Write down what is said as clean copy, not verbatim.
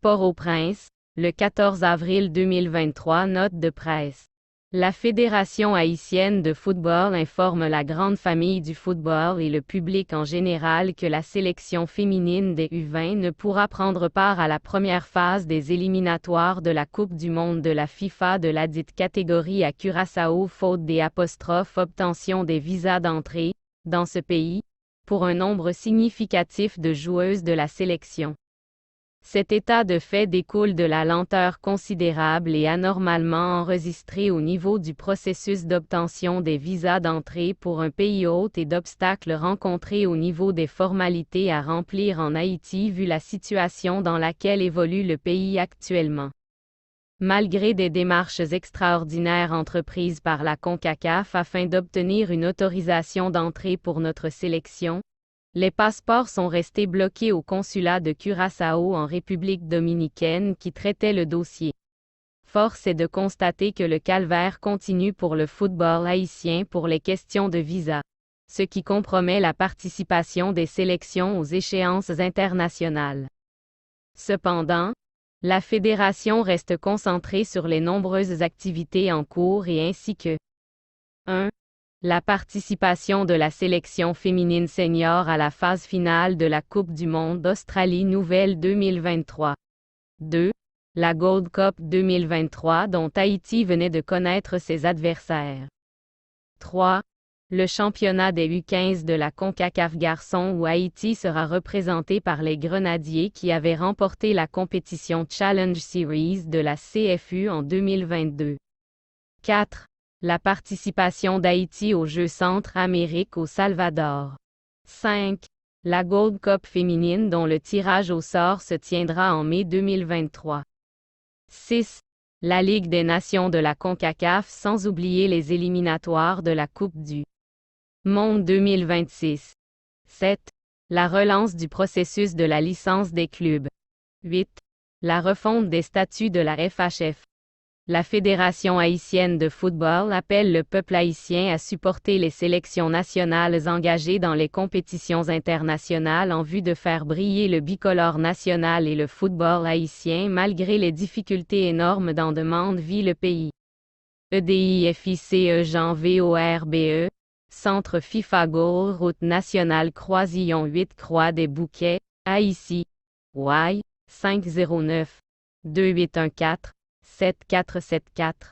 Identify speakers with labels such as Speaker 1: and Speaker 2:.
Speaker 1: Port-au-Prince, le 14 avril 2023. Note de presse. La Fédération haïtienne de football informe la grande famille du football et le public en général que la sélection féminine des U20 ne pourra prendre part à la première phase des éliminatoires de la Coupe du monde de la FIFA de ladite catégorie à Curaçao faute des obtention des visas d'entrée, dans ce pays, pour un nombre significatif de joueuses de la sélection. Cet état de fait découle de la lenteur considérable et anormalement enregistrée au niveau du processus d'obtention des visas d'entrée pour un pays hôte et d'obstacles rencontrés au niveau des formalités à remplir en Haïti vu la situation dans laquelle évolue le pays actuellement. Malgré des démarches extraordinaires entreprises par la CONCACAF afin d'obtenir une autorisation d'entrée pour notre sélection, les passeports sont restés bloqués au consulat de Curaçao en République dominicaine qui traitait le dossier. Force est de constater que le calvaire continue pour le football haïtien pour les questions de visa, ce qui compromet la participation des sélections aux échéances internationales. Cependant, la fédération reste concentrée sur les nombreuses activités en cours et ainsi que 1. La participation de la sélection féminine senior à la phase finale de la Coupe du monde d'Australie Nouvelle 2023. 2. La Gold Cup 2023 dont Haïti venait de connaître ses adversaires. 3. Le championnat des U15 de la CONCACAF Garçons où Haïti sera représenté par les Grenadiers qui avaient remporté la compétition Challenge Series de la CFU en 2022. 4. La participation d'Haïti aux Jeux Centre-Amérique au Salvador. 5. La Gold Cup féminine dont le tirage au sort se tiendra en mai 2023. 6. La Ligue des Nations de la CONCACAF sans oublier les éliminatoires de la Coupe du Monde 2026. 7. La relance du processus de la licence des clubs. 8. La refonte des statuts de la FHF. La Fédération haïtienne de football appelle le peuple haïtien à supporter les sélections nationales engagées dans les compétitions internationales en vue de faire briller le bicolore national et le football haïtien malgré les difficultés énormes dans demande vit le pays. EDIFICE Jean VORBE, Centre FIFA Goal Route nationale Croisillon 8 Croix des Bouquets, Haïti, Y, 509 2814 7474